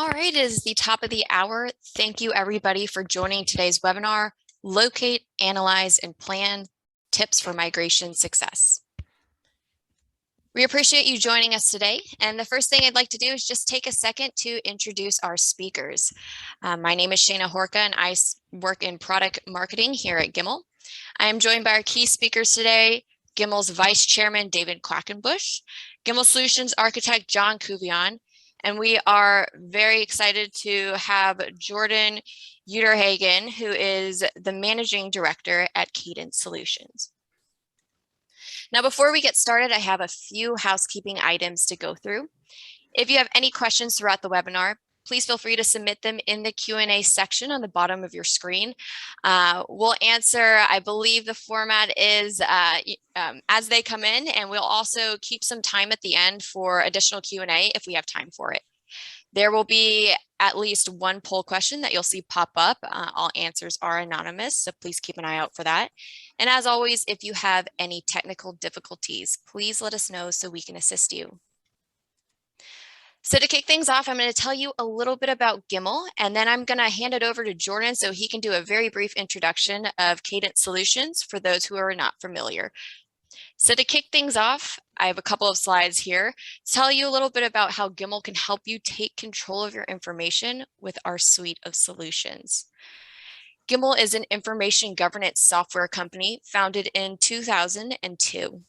All right, it is the top of the hour. Thank you everybody for joining today's webinar, Locate, Analyze, and Plan Tips for Migration Success. We appreciate you joining us today. And the first thing I'd like to do is just take a second to introduce our speakers. My name is Shana Horka and I work in product marketing here at Gimmal. I am joined by our key speakers today, Gimmal's Vice Chairman, David Quackenbush, Gimmal Solutions Architect, John Kuvion, and we are very excited to have Jordan Uterhagen, who is the Managing Director at Cadence Solutions. Now, before we get started, I have a few housekeeping items to go through. If you have any questions throughout the webinar, please feel free to submit them in the Q&A section on the bottom of your screen. We'll answer, I believe the format is as they come in, and we'll also keep some time at the end for additional Q&A if we have time for it. There will be at least one poll question that you'll see pop up. All answers are anonymous, so please keep an eye out for that. And as always, if you have any technical difficulties, please let us know so we can assist you. So to kick things off, I'm going to tell you a little bit about Gimmal, and then I'm going to hand it over to Jordan so he can do a very brief introduction of Cadence Solutions for those who are not familiar. So to kick things off, I have a couple of slides here to tell you a little bit about how Gimmal can help you take control of your information with our suite of solutions. Gimmal is an information governance software company founded in 2002.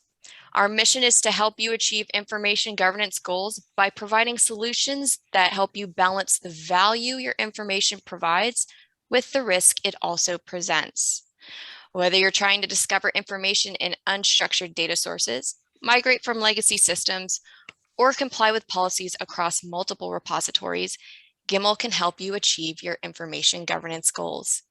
Our mission is to help you achieve information governance goals by providing solutions that help you balance the value your information provides with the risk it also presents. Whether you're trying to discover information in unstructured data sources, migrate from legacy systems, or comply with policies across multiple repositories, Gimmal can help you achieve your information governance goals.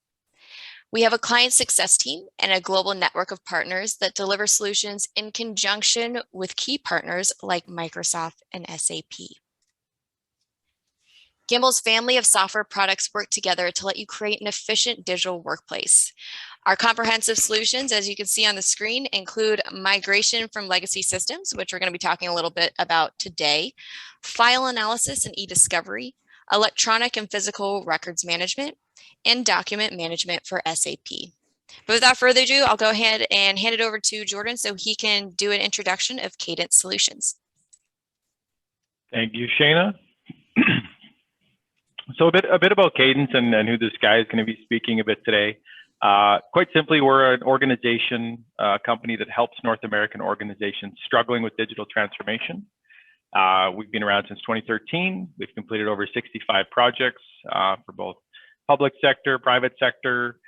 We have a client success team and a global network of partners that deliver solutions in conjunction with key partners like Microsoft and SAP. Gimmal's family of software products work together to let you create an efficient digital workplace. Our comprehensive solutions, as you can see on the screen, include migration from legacy systems, which we're going to be talking a little bit about today, file analysis and e-discovery, electronic and physical records management, and document management for SAP. But without further ado, I'll go ahead and hand it over to Jordan so he can do an introduction of Cadence Solutions. Thank you, Shana. So a bit about Cadence and who this guy is going to be speaking a bit today. Quite simply, we're an organization, company that helps North American organizations struggling with digital transformation. We've been around since 2013. We've completed over 65 projects for both public sector, private sector,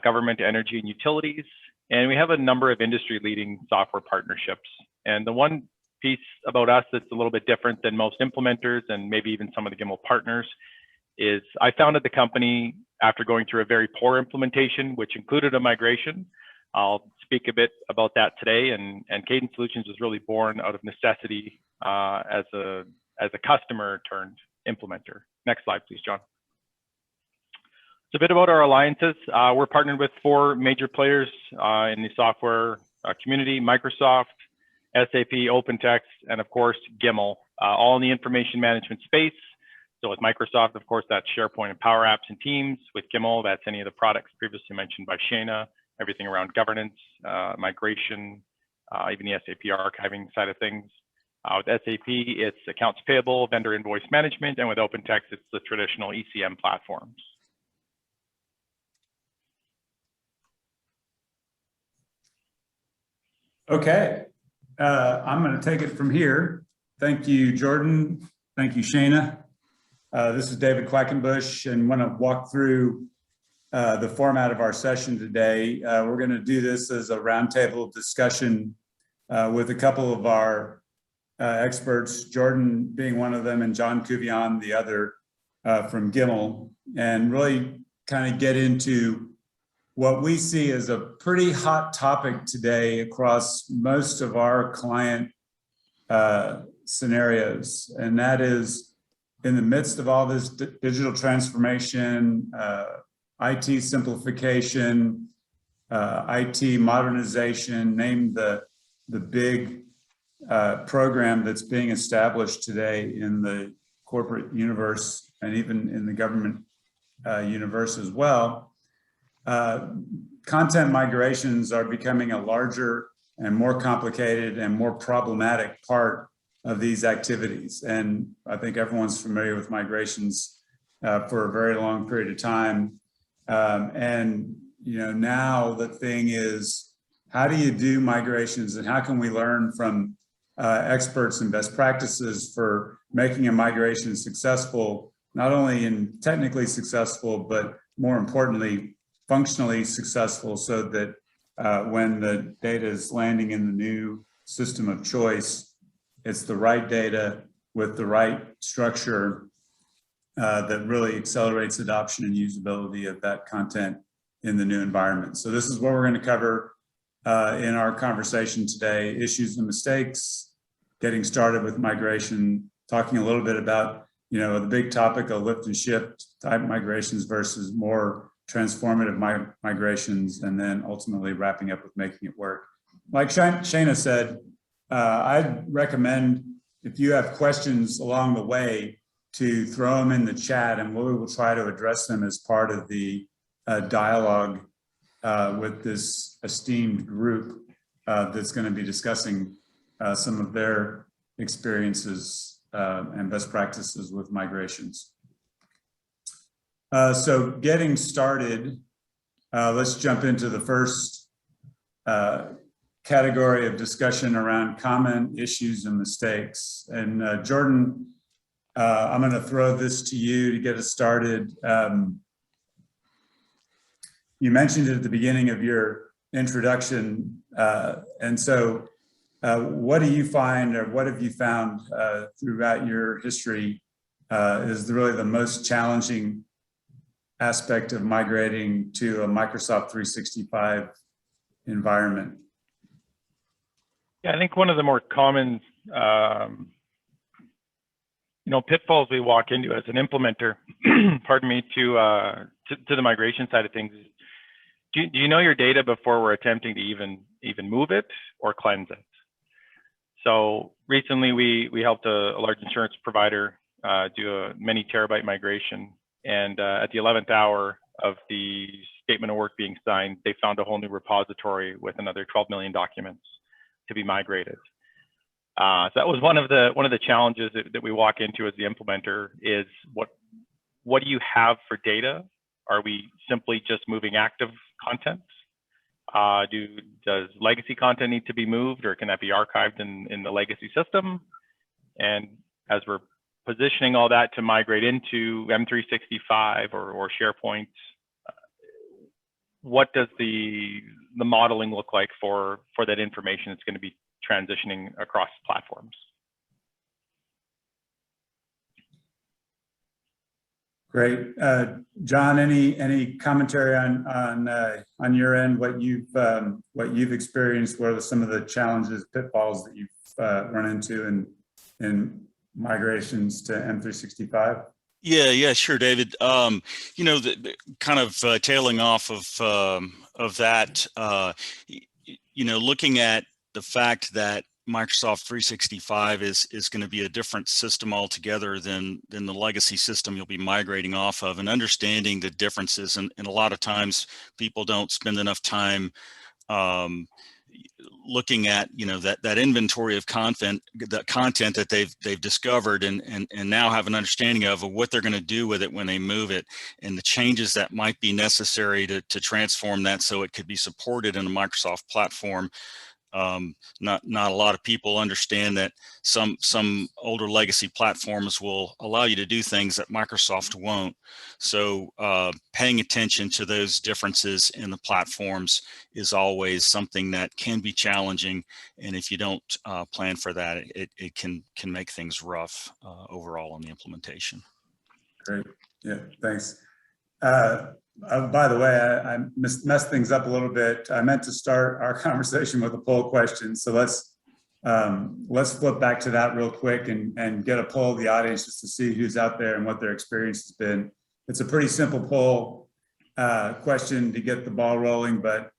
government, energy, and utilities. And we have a number of industry-leading software partnerships. And the one piece about us that's a little bit different than most implementers and maybe even some of the Gimmal partners is I founded the company after going through a very poor implementation, which included a migration. I'll speak a bit about that today. And Cadence Solutions was really born out of necessity as a customer turned implementer. Next slide, please, John. So a bit about our alliances. We're partnered with 4 major players in the software community: Microsoft, SAP, OpenText, and of course, Gimmal, all in the information management space. So with Microsoft, of course, that's SharePoint and Power Apps and Teams. With Gimmal, that's any of the products previously mentioned by Shana, everything around governance, migration, even the SAP archiving side of things. With SAP, it's accounts payable, vendor invoice management, and with OpenText, it's the traditional ECM platforms. Okay, I'm going to take it from here. Thank you, Jordan. Thank you, Shana. This is David Quackenbush, and want to walk through the format of our session today. We're going to do this as a roundtable discussion with a couple of our experts, Jordan being one of them and John Kuvion, the other from Gimmal, and really kind of get into what we see as a pretty hot topic today across most of our client scenarios. And that is, in the midst of all this digital transformation, IT simplification, IT modernization, name the big program that's being established today in the corporate universe and even in the government universe as well, content migrations are becoming a larger and more complicated and more problematic part of these activities. And I think everyone's familiar with migrations for a very long period of time. And now the thing is, how do you do migrations, and how can we learn from experts and best practices for making a migration successful, not only in technically successful, but more importantly, functionally successful, so that when the data is landing in the new system of choice, it's the right data with the right structure that really accelerates adoption and usability of that content in the new environment. So this is what we're going to cover in our conversation today: issues and mistakes, getting started with migration, talking a little bit about the big topic of lift and shift type migrations versus more transformative migrations, and then ultimately wrapping up with making it work. Like Shana said, I'd recommend, if you have questions along the way, to throw them in the chat, and we will try to address them as part of the dialogue with this esteemed group that's going to be discussing some of their experiences and best practices with migrations. So getting started, let's jump into the first category of discussion around common issues and mistakes. And Jordan, I'm going to throw this to you to get us started. You mentioned it at the beginning of your introduction. And so what do you find, or what have you found throughout your history is really the most challenging aspect of migrating to a Microsoft 365 environment? Yeah, I think one of the more common pitfalls we walk into as an implementer, pardon me, to the migration side of things. Do you know your data before we're attempting to even move it or cleanse it? So recently we helped a large insurance provider do a many terabyte migration, and at the 11th hour of the statement of work being signed, they found a whole new repository with another 12 million documents to be migrated. So that was one of the challenges that we walk into as the implementer is what do you have for data? Are we simply just moving active content? Does legacy content need to be moved, or can that be archived in the legacy system? And as we're positioning all that to migrate into M365 or SharePoint, what does the modeling look like for that information that's going to be transitioning across platforms? Great, John. Any commentary on your end? What you've experienced? What are some of the challenges, pitfalls that you've run into in migrations to M365? Yeah, sure, David. The kind of tailing off of that, looking at the fact that Microsoft 365 is going to be a different system altogether than the legacy system you'll be migrating off of, and understanding the differences. And a lot of times people don't spend enough time looking at that inventory of content that they've discovered and now have an understanding of what they're going to do with it when they move it, and the changes that might be necessary to transform that so it could be supported in a Microsoft platform. Not a lot of people understand that some older legacy platforms will allow you to do things that Microsoft won't. So paying attention to those differences in the platforms is always something that can be challenging, and if you don't plan for that, it can make things rough overall in the implementation. Great, yeah, thanks. By the way, I messed things up a little bit. I meant to start our conversation with a poll question. So let's flip back to that real quick and get a poll of the audience just to see who's out there and what their experience has been. It's a pretty simple poll question to get the ball rolling, but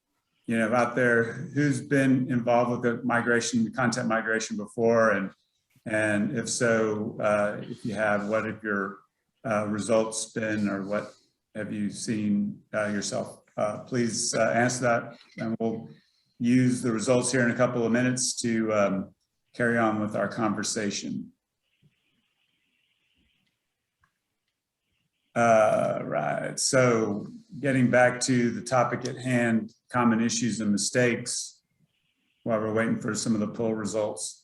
out there, who's been involved with the content migration before, and And if so, if you have, what have your results been, or what have you seen yourself? Please answer that, and we'll use the results here in a couple of minutes to carry on with our conversation. Right, so getting back to the topic at hand, common issues and mistakes, while we're waiting for some of the poll results.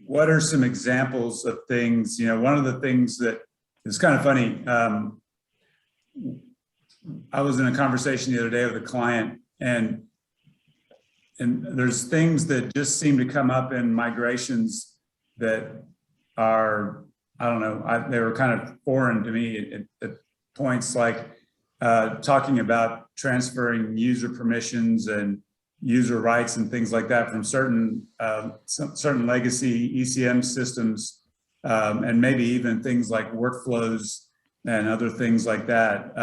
What are some examples of things, one of the things that is kind of funny, I was in a conversation the other day with a client, and there's things that just seem to come up in migrations that are, I don't know, they were kind of foreign to me at points, like talking about transferring user permissions and user rights and things like that from certain legacy ECM systems, and maybe even things like workflows and other things like that.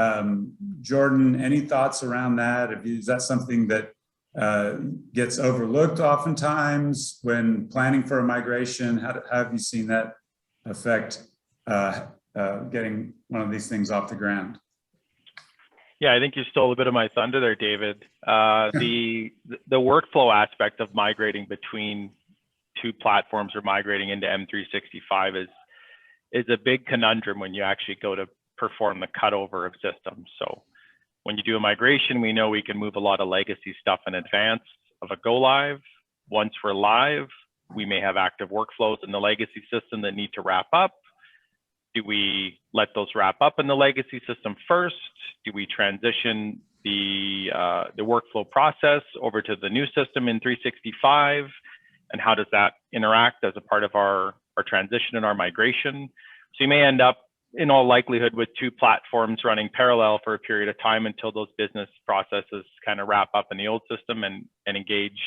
Jordan, any thoughts around that? Is that something that gets overlooked oftentimes when planning for a migration? How have you seen that affect getting one of these things off the ground? Yeah, I think you stole a bit of my thunder there, David. The workflow aspect of migrating between two platforms or migrating into M365 is a big conundrum when you actually go to perform the cutover of systems. So when you do a migration, we know we can move a lot of legacy stuff in advance of a go live. Once we're live, we may have active workflows in the legacy system that need to wrap up. Do we let those wrap up in the legacy system first? Do we transition the workflow process over to the new system in 365? And how does that interact as a part of our transition and our migration? So you may end up, in all likelihood, with two platforms running parallel for a period of time until those business processes kind of wrap up in the old system and engage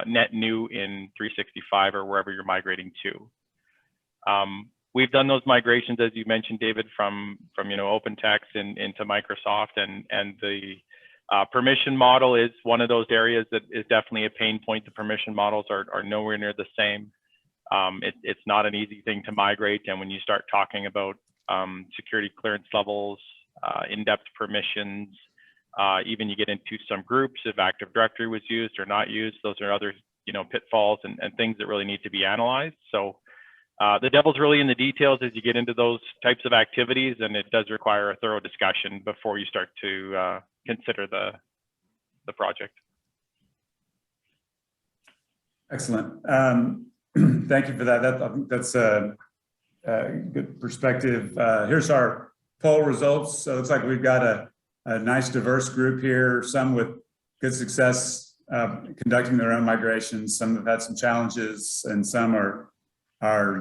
net new in 365 or wherever you're migrating to. We've done those migrations, as you mentioned, David, from OpenText into Microsoft, and the permission model is one of those areas that is definitely a pain point. The permission models are nowhere near the same. It's not an easy thing to migrate, and when you start talking about security clearance levels, in-depth permissions, even you get into some groups, if Active Directory was used or not used, those are other pitfalls and things that really need to be analyzed. So the devil's really in the details as you get into those types of activities, and it does require a thorough discussion before you start to consider the project. Excellent. Thank you for that. I think that's a good perspective. Here's our poll results. So it looks like we've got a nice diverse group here, some with good success conducting their own migrations. Some have had some challenges, and some are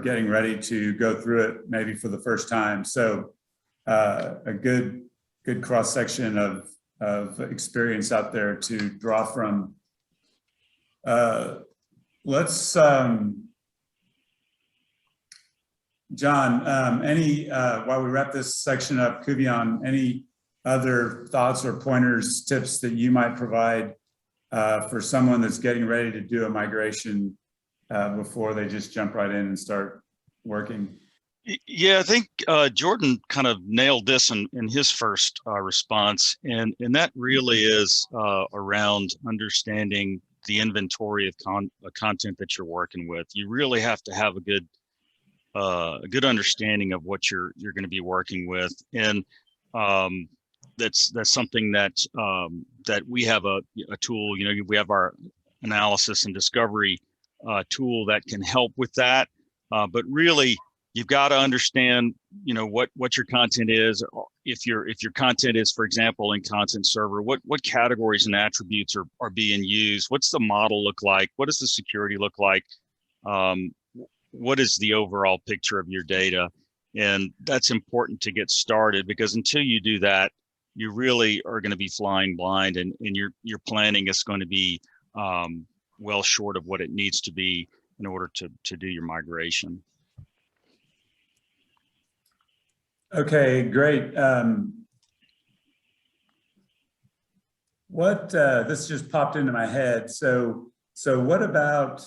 getting ready to go through it maybe for the first time. So a good cross-section of experience out there to draw from. Let's, John, while we wrap this section up, Kuvion, any other thoughts or pointers, tips that you might provide for someone that's getting ready to do a migration before they just jump right in and start working? Yeah, I think Jordan kind of nailed this in his first response, and that really is around understanding the inventory of content that you're working with. You really have to have a good understanding of what you're going to be working with, and that's something that that we have a tool. We have our analysis and discovery tool that can help with that, but really you've got to understand what your content is. If your content is, for example, in content server, what categories and attributes are being used? What's the model look like? What does the security look like? What is the overall picture of your data? And that's important to get started, because until you do that, you really are going to be flying blind, and your planning is going to be well short of what it needs to be in order to do your migration. Okay, great. This just popped into my head. So what about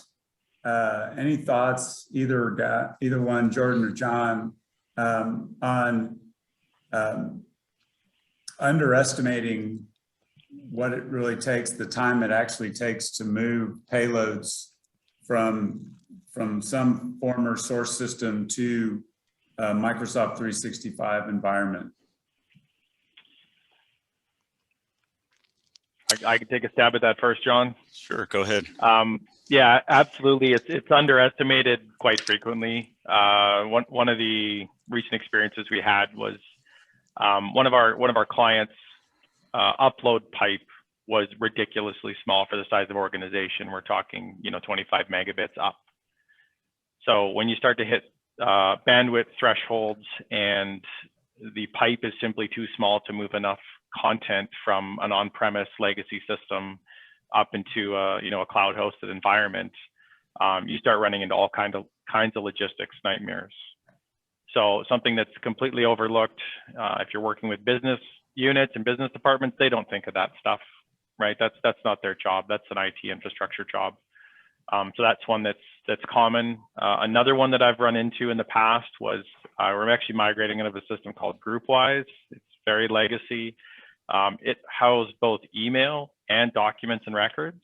any thoughts, either one, Jordan or John, on underestimating what it really takes, the time it actually takes to move payloads from some former source system to a Microsoft 365 environment? I can take a stab at that first, John. Sure, go ahead. Yeah, absolutely. It's underestimated quite frequently. One of the recent experiences we had was one of our clients' upload pipe was ridiculously small for the size of organization. We're talking, 25 megabits up. So when you start to hit bandwidth thresholds and the pipe is simply too small to move enough content from an on-premise legacy system up into a cloud-hosted environment, you start running into all kinds of logistics nightmares. So something that's completely overlooked, if you're working with business units and business departments, they don't think of that stuff, right? That's not their job. That's an IT infrastructure job. So that's one that's common. Another one that I've run into in the past was we're actually migrating out of a system called GroupWise. It's very legacy. It housed both email and documents and records.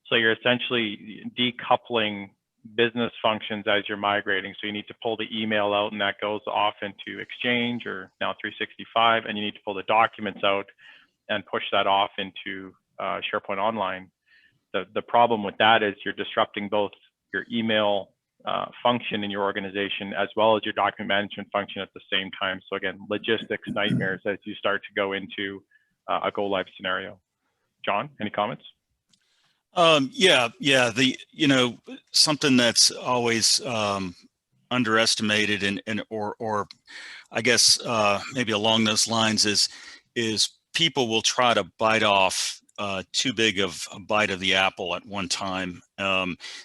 So you're essentially decoupling business functions as you're migrating. So you need to pull the email out and that goes off into Exchange or now 365, and you need to pull the documents out and push that off into SharePoint Online. The problem with that is you're disrupting both your email function in your organization as well as your document management function at the same time. So again, logistics nightmares as you start to go into a go live scenario. John, any comments? Yeah. Something that's always underestimated or I guess maybe along those lines is people will try to bite off too big of a bite of the apple at one time.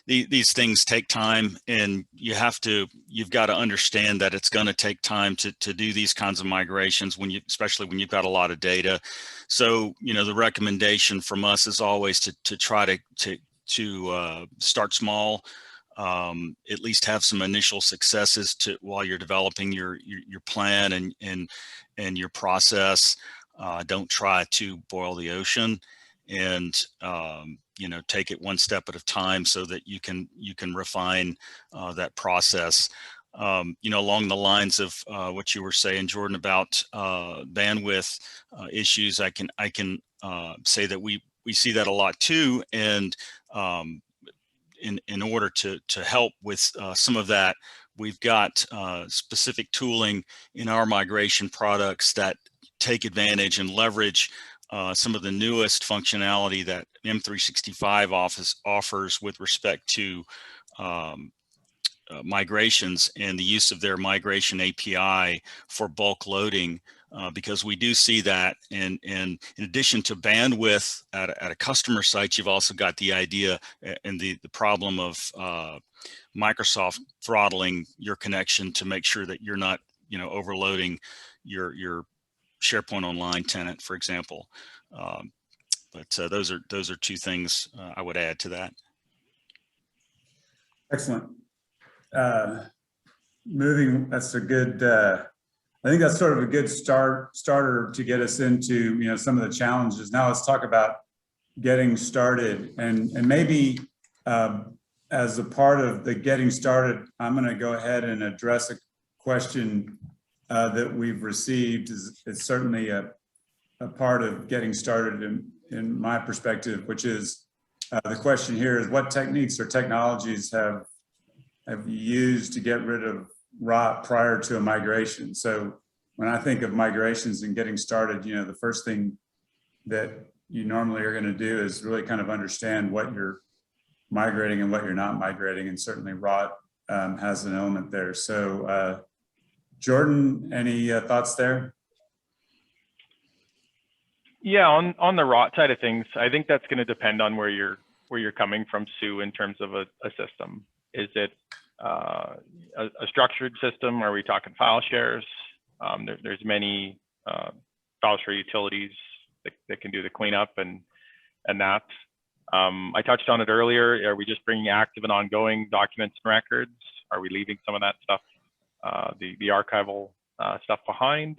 These things take time, and you've got to understand that it's going to take time to do these kinds of migrations especially when you've got a lot of data. So, the recommendation from us is always to try to start small, at least have some initial successes while you're developing your plan and your process. Don't try to boil the ocean, and take it one step at a time so that you can refine that process. Along the lines of what you were saying, Jordan, about bandwidth issues, I can say that we see that a lot too, and in order to help with some of that, we've got specific tooling in our migration products that take advantage and leverage some of the newest functionality that M365 offers with respect to migrations and the use of their migration API for bulk loading, because we do see that. And in addition to bandwidth at a customer site, you've also got the idea and the problem of Microsoft throttling your connection to make sure that you're not overloading your SharePoint Online tenant, for example. But those are two things I would add to that. Excellent. That's a good, I think that's sort of a good starter to get us into, some of the challenges. Now let's talk about getting started, and maybe as a part of the getting started, I'm going to go ahead and address a question that we've received. It's certainly a part of getting started in my perspective, which is the question here is, what techniques or technologies have you used to get rid of rot prior to a migration? So when I think of migrations and getting started, the first thing that you normally are going to do is really kind of understand what you're migrating and what you're not migrating, and certainly rot has an element there. So Jordan, any thoughts there? Yeah, on the rot side of things, I think that's going to depend on where you're coming from, Sue, in terms of a system. Is it a structured system? Are we talking file shares? There's many file share utilities that can do the cleanup and that. I touched on it earlier. Are we just bringing active and ongoing documents and records? Are we leaving some of that stuff, the archival stuff behind?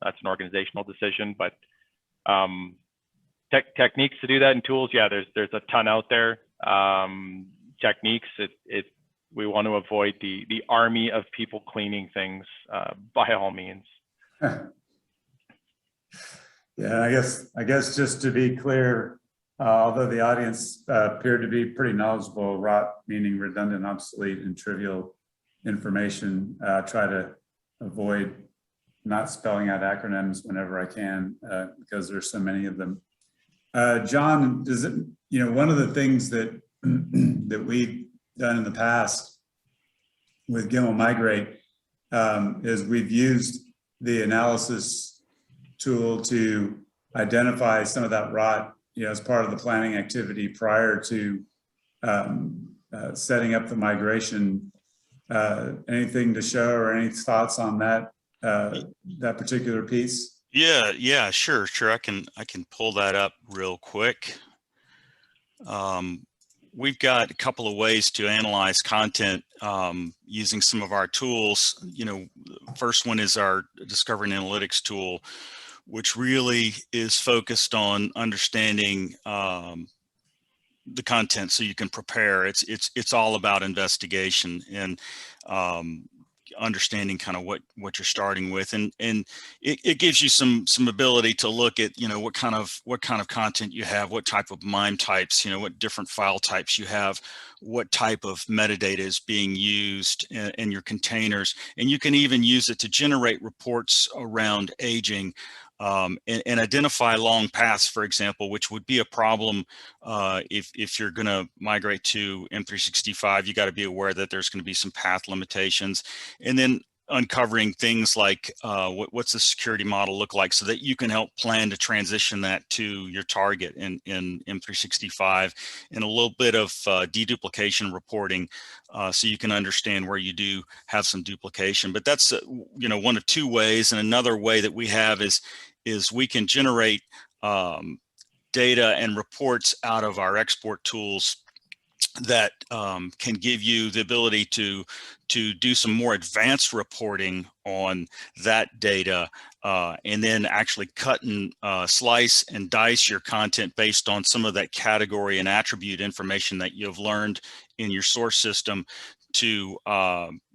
That's an organizational decision, but techniques to do that and tools, yeah, there's a ton out there. Techniques, we want to avoid the army of people cleaning things by all means. Yeah, I guess just to be clear, although the audience appeared to be pretty knowledgeable, ROT meaning redundant, obsolete, and trivial information, try to avoid not spelling out acronyms whenever I can, because there's so many of them. John, does it, one of the things that that we've done in the past with Gimmal Migrate is we've used the analysis tool to identify some of that rot, as part of the planning activity prior to setting up the migration. Anything to show or any thoughts on that that particular piece? Yeah, sure. I can pull that up real quick. We've got a couple of ways to analyze content using some of our tools. First one is our Discovery and Analytics tool, which really is focused on understanding the content so you can prepare. It's all about investigation and understanding kind of what you're starting with, and it gives you some ability to look at what kind of content you have, what type of MIME types, what different file types you have, what type of metadata is being used in your containers, and you can even use it to generate reports around aging. And identify long paths, for example, which would be a problem if you're going to migrate to M365. You got to be aware that there's going to be some path limitations, and then uncovering things like what's the security model look like, so that you can help plan to transition that to your target in M365, and a little bit of deduplication reporting, so you can understand where you do have some duplication. But that's one of two ways. And another way that we have is we can generate data and reports out of our export tools that can give you the ability to do some more advanced reporting on that data, and then actually cut and slice and dice your content based on some of that category and attribute information that you've learned in your source system to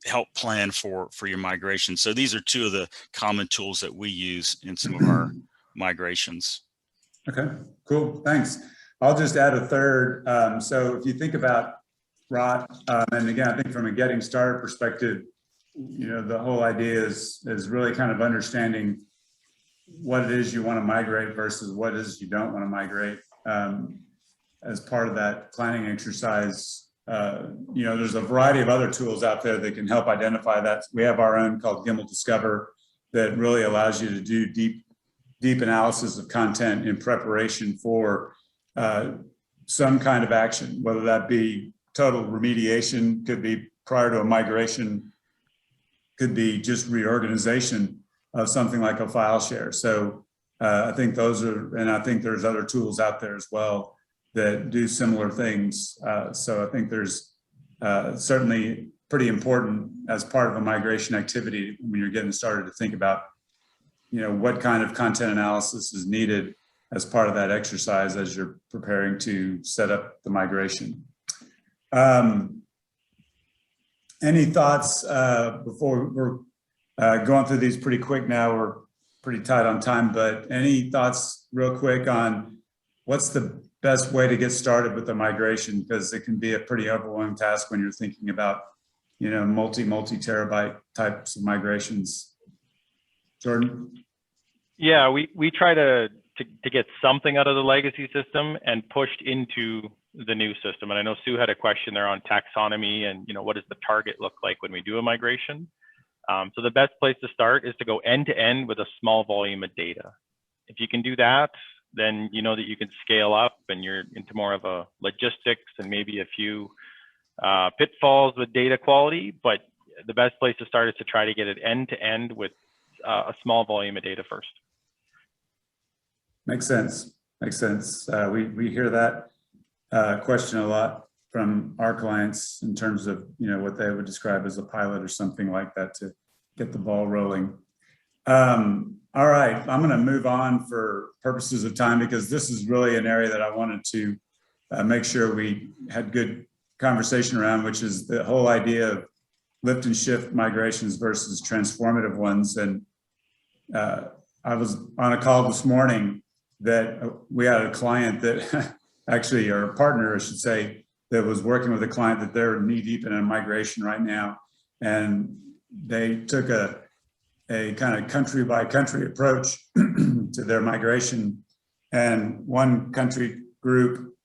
help plan for your migration. So these are two of the common tools that we use in some of our migrations. Okay, cool, thanks. I'll just add a third. So if you think about ROT, and again, I think from a getting started perspective, the whole idea is really kind of understanding what it is you want to migrate versus what it is you don't want to migrate. As part of that planning exercise, there's a variety of other tools out there that can help identify that. We have our own called Gimmal Discover that really allows you to do deep analysis of content in preparation for some kind of action, whether that be total remediation, could be prior to a migration, could be just reorganization of something like a file share. So I think those are, and I think there's other tools out there as well that do similar things. So I think there's certainly pretty important as part of a migration activity when you're getting started to think about, what kind of content analysis is needed as part of that exercise as you're preparing to set up the migration. Any thoughts before we're going through these pretty quick now? We're pretty tight on time, but any thoughts real quick on what's the best way to get started with the migration? Because it can be a pretty overwhelming task when you're thinking about, multi-terabyte types of migrations. Jordan? Yeah, we try to get something out of the legacy system and pushed into the new system. And I know Sue had a question there on taxonomy and, what does the target look like when we do a migration? So the best place to start is to go end to end with a small volume of data. If you can do that, then you know that you can scale up and you're into more of a logistics and maybe a few pitfalls with data quality. But the best place to start is to try to get it end to end with a small volume of data first. Makes sense. We hear that. question a lot from our clients in terms of, what they would describe as a pilot or something like that to get the ball rolling. All right, I'm going to move on for purposes of time because this is really an area that I wanted to make sure we had good conversation around, which is the whole idea of lift and shift migrations versus transformative ones. And I was on a call this morning that we had a client that actually, or a partner, I should say, that was working with a client that they're knee deep in a migration right now. And they took a kind of country by country approach to their migration. And one country group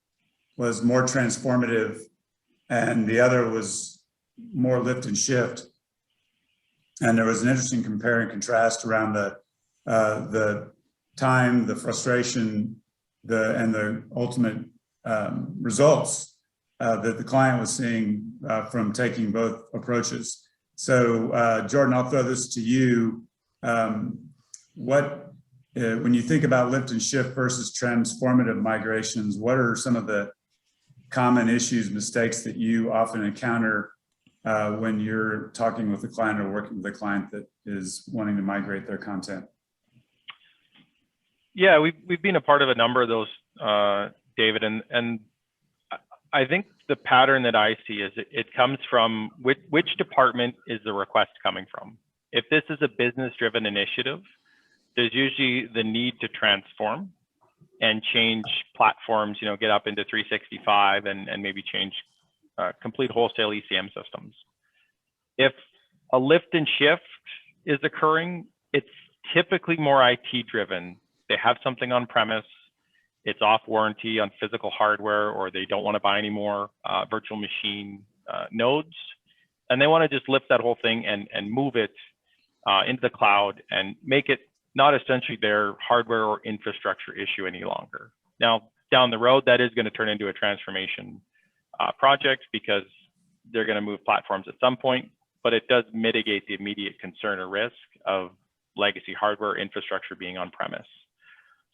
was more transformative and the other was more lift and shift. And there was an interesting compare and contrast around the time, the frustration, and the ultimate results that the client was seeing from taking both approaches. So Jordan, I'll throw this to you. When you think about lift and shift versus transformative migrations, what are some of the common issues, mistakes that you often encounter when you're talking with a client or working with a client that is wanting to migrate their content? Yeah, we've been a part of a number of those, David, and I think the pattern that I see is it comes from which department is the request coming from. If this is a business-driven initiative, there's usually the need to transform and change platforms, get up into 365 and maybe change complete wholesale ECM systems. If a lift and shift is occurring, it's typically more IT driven. They have something on premise, it's off warranty on physical hardware, or they don't want to buy any more virtual machine nodes. And they want to just lift that whole thing and move it into the cloud and make it not essentially their hardware or infrastructure issue any longer. Now, down the road, that is going to turn into a transformation project because they're going to move platforms at some point, but it does mitigate the immediate concern or risk of legacy hardware infrastructure being on premise.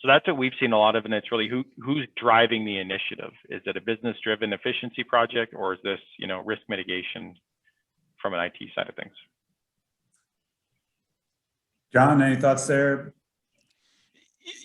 So that's what we've seen a lot of, and it's really who's driving the initiative. Is it a business-driven efficiency project, or is this, risk mitigation from an IT side of things? John, any thoughts there?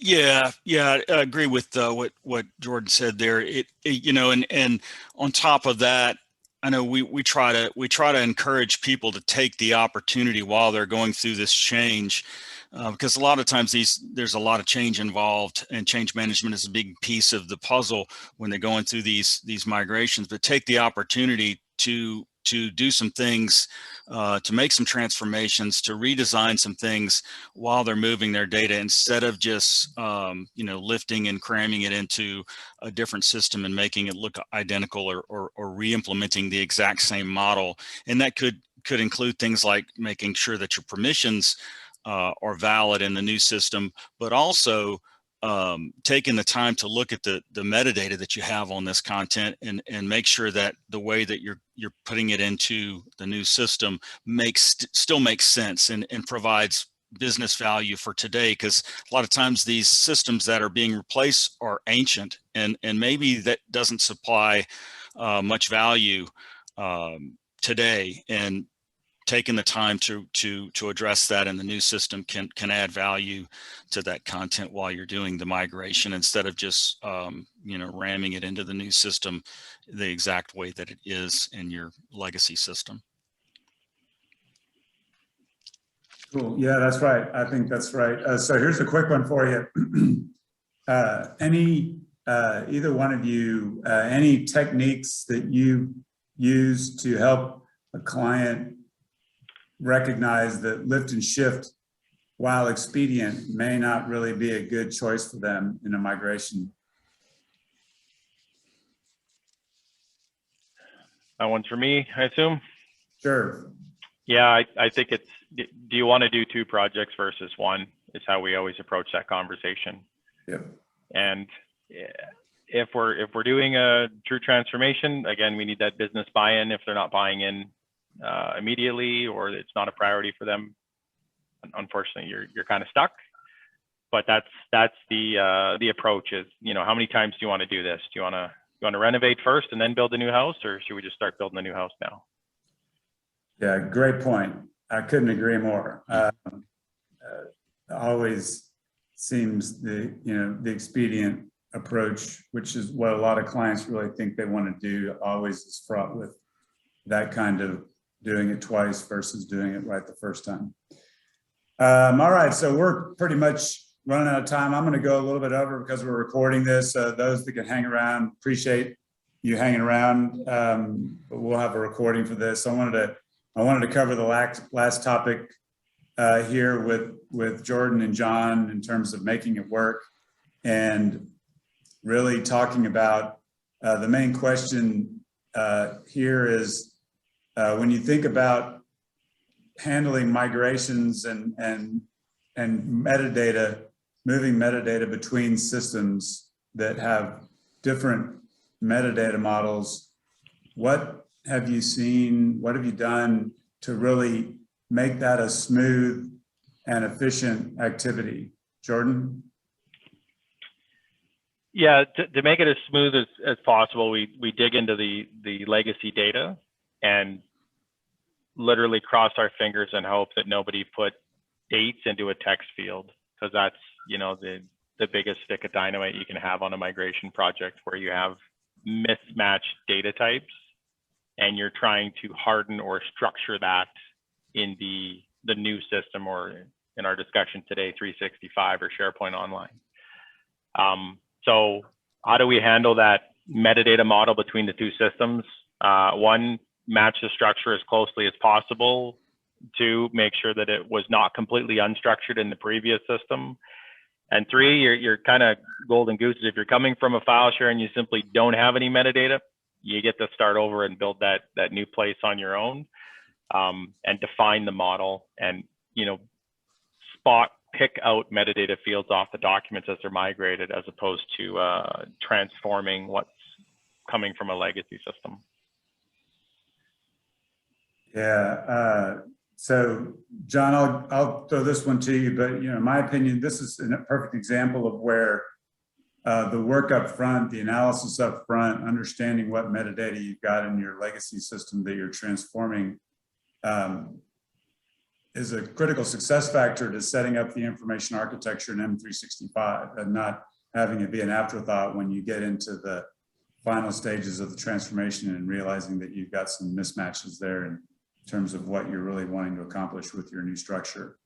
Yeah, I agree with what Jordan said there. And on top of that, I know we try to encourage people to take the opportunity while they're going through this change, because a lot of times there's a lot of change involved, and change management is a big piece of the puzzle when they're going through these migrations. But take the opportunity to do some things, to make some transformations, to redesign some things while they're moving their data, instead of just lifting and cramming it into a different system and making it look identical, or re-implementing the exact same model. And that could include things like making sure that your permissions are valid in the new system, but also taking the time to look at the metadata that you have on this content and make sure that the way that you're putting it into the new system still makes sense and provides business value for today. Because a lot of times these systems that are being replaced are ancient, and maybe that doesn't supply much value today. And taking the time to address that in the new system can add value to that content while you're doing the migration, instead of just ramming it into the new system the exact way that it is in your legacy system. Cool. Yeah, that's right. I think that's right. So here's a quick one for you. Either one of you, any techniques that you use to help a client recognize that lift and shift, while expedient, may not really be a good choice for them in a migration? That one's for me, I assume. Sure. Yeah, I think it's, do you want to do two projects versus one, is how we always approach that conversation. Yep. And if we're doing a true transformation, again, we need that business buy-in. If they're not buying in immediately, or it's not a priority for them, unfortunately you're kind of stuck. But that's the approach is, how many times do you want to do this? Do you want to You want to renovate first and then build a new house, or should we just start building a new house now? Yeah, great point. I couldn't agree more. Always seems the expedient approach, which is what a lot of clients really think they want to do, always is fraught with that kind of doing it twice versus doing it right the first time. All right, so we're pretty much running out of time. I'm going to go a little bit over because we're recording this. Those that can hang around, appreciate you hanging around. But we'll have a recording for this. I wanted to cover the last topic here with Jordan and John in terms of making it work, and really talking about the main question here is when you think about handling migrations and metadata, moving metadata between systems that have different metadata models, what have you seen, what have you done to really make that a smooth and efficient activity? Jordan? Yeah, to make it as smooth as possible, we dig into the legacy data and literally cross our fingers and hope that nobody put dates into a text field, because that's, you know, the biggest stick of dynamite you can have on a migration project, where you have mismatched data types and you're trying to harden or structure that in the new system, or in our discussion today, 365 or SharePoint Online. So how do we handle that metadata model between the two systems? One, match the structure as closely as possible. Two, make sure that it was not completely unstructured in the previous system. And three, you're kind of golden gooses. If you're coming from a file share and you simply don't have any metadata, you get to start over and build that new place on your own, and define the model, and, you know, pick out metadata fields off the documents as they're migrated, as opposed to transforming what's coming from a legacy system. Yeah. So John, I'll throw this one to you, but, you know, in my opinion, this is a perfect example of where the work up front, the analysis up front, understanding what metadata you've got in your legacy system that you're transforming, is a critical success factor to setting up the information architecture in M365, and not having it be an afterthought when you get into the final stages of the transformation and realizing that you've got some mismatches there in terms of what you're really wanting to accomplish with your new structure.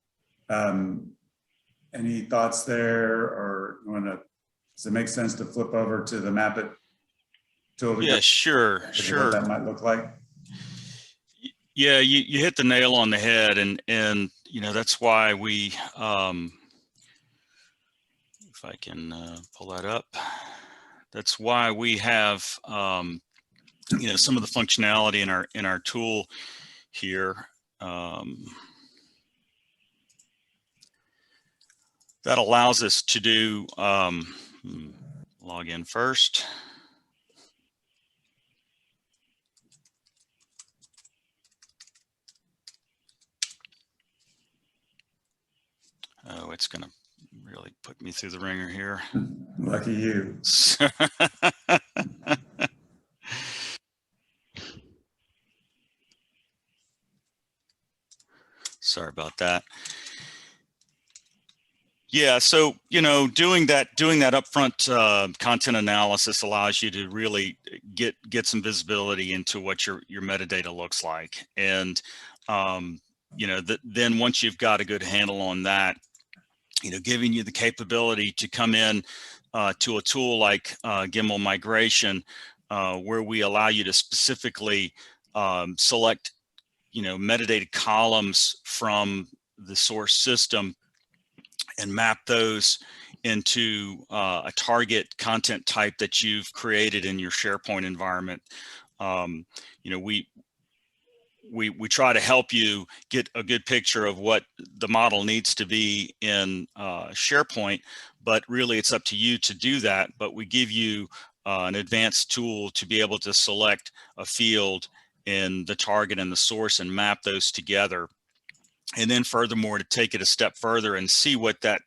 Any thoughts there, or does it make sense to flip over to the Map It tool? Yeah, sure. What that might look like. Yeah, you hit the nail on the head, and you know, that's why we, if I can pull that up, that's why we have you know, some of the functionality in our tool here that allows us to do log in first. Oh, it's going to really put me through the ringer here. Lucky you. Sorry about that. Yeah, so, you know, doing that upfront content analysis allows you to really get some visibility into what your metadata looks like, and you know, then once you've got a good handle on that, you know, giving you the capability to come in to a tool like Gimmal Migration, where we allow you to specifically select, you know, metadata columns from the source system and map those into a target content type that you've created in your SharePoint environment. You know, we try to help you get a good picture of what the model needs to be in SharePoint, but really it's up to you to do that. But we give you an advanced tool to be able to select a field in the target and the source and map those together. And then furthermore, to take it a step further and see what that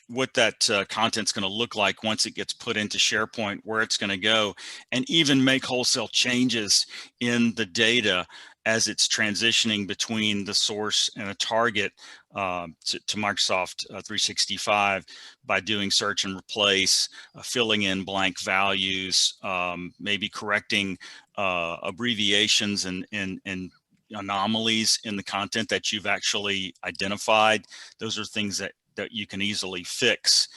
what that content's going to look like once it gets put into SharePoint, where it's going to go, and even make wholesale changes in the data as it's transitioning between the source and a target to Microsoft 365 by doing search and replace, filling in blank values, maybe correcting abbreviations and anomalies in the content that you've actually identified. Those are things that you can easily fix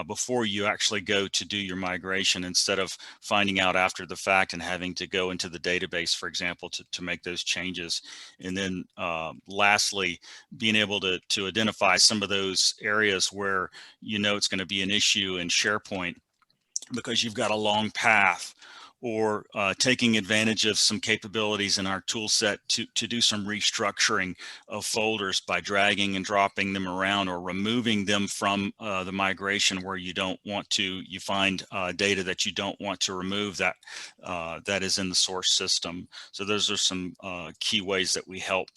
before you actually go to do your migration, instead of finding out after the fact and having to go into the database, for example, to make those changes. And then lastly, being able to identify some of those areas where you know it's going to be an issue in SharePoint because you've got a long path, or taking advantage of some capabilities in our tool set to do some restructuring of folders by dragging and dropping them around, or removing them from the migration where you don't want to, you find data that you don't want to remove that that is in the source system. So those are some key ways that we help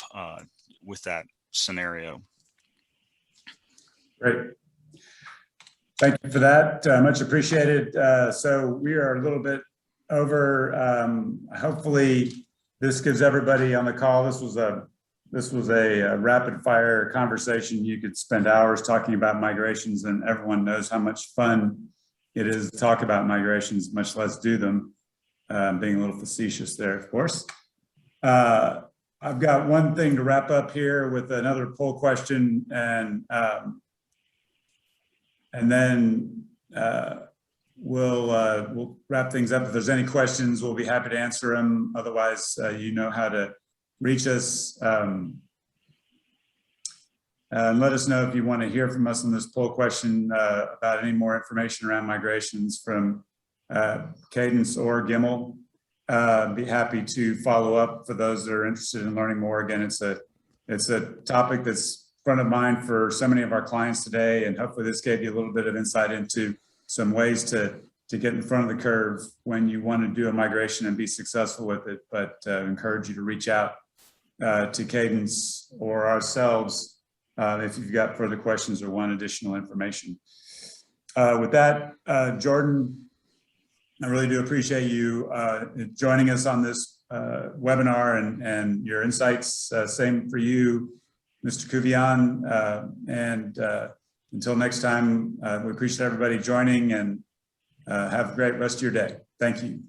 with that scenario. Great. Thank you for that. Much appreciated. So we are a little bit over. Hopefully this gives everybody on the call. This was a rapid fire conversation. You could spend hours talking about migrations, and everyone knows how much fun it is to talk about migrations, much less do them. Being a little facetious there, of course. I've got one thing to wrap up here with another poll question, and then we'll wrap things up. If there's any questions, we'll be happy to answer them. Otherwise, you know how to reach us. And let us know if you want to hear from us on this poll question about any more information around migrations from Cadence or Gimmal. Be happy to follow up for those that are interested in learning more. Again, it's a topic that's front of mind for so many of our clients today, and hopefully this gave you a little bit of insight into some ways to get in front of the curve when you want to do a migration and be successful with it. But encourage you to reach out to Cadence or ourselves if you've got further questions or want additional information. With that, Jordan, I really do appreciate you joining us on this webinar and your insights. Same for you, Mr. Kuvian. And until next time, we appreciate everybody joining, and have a great rest of your day. Thank you.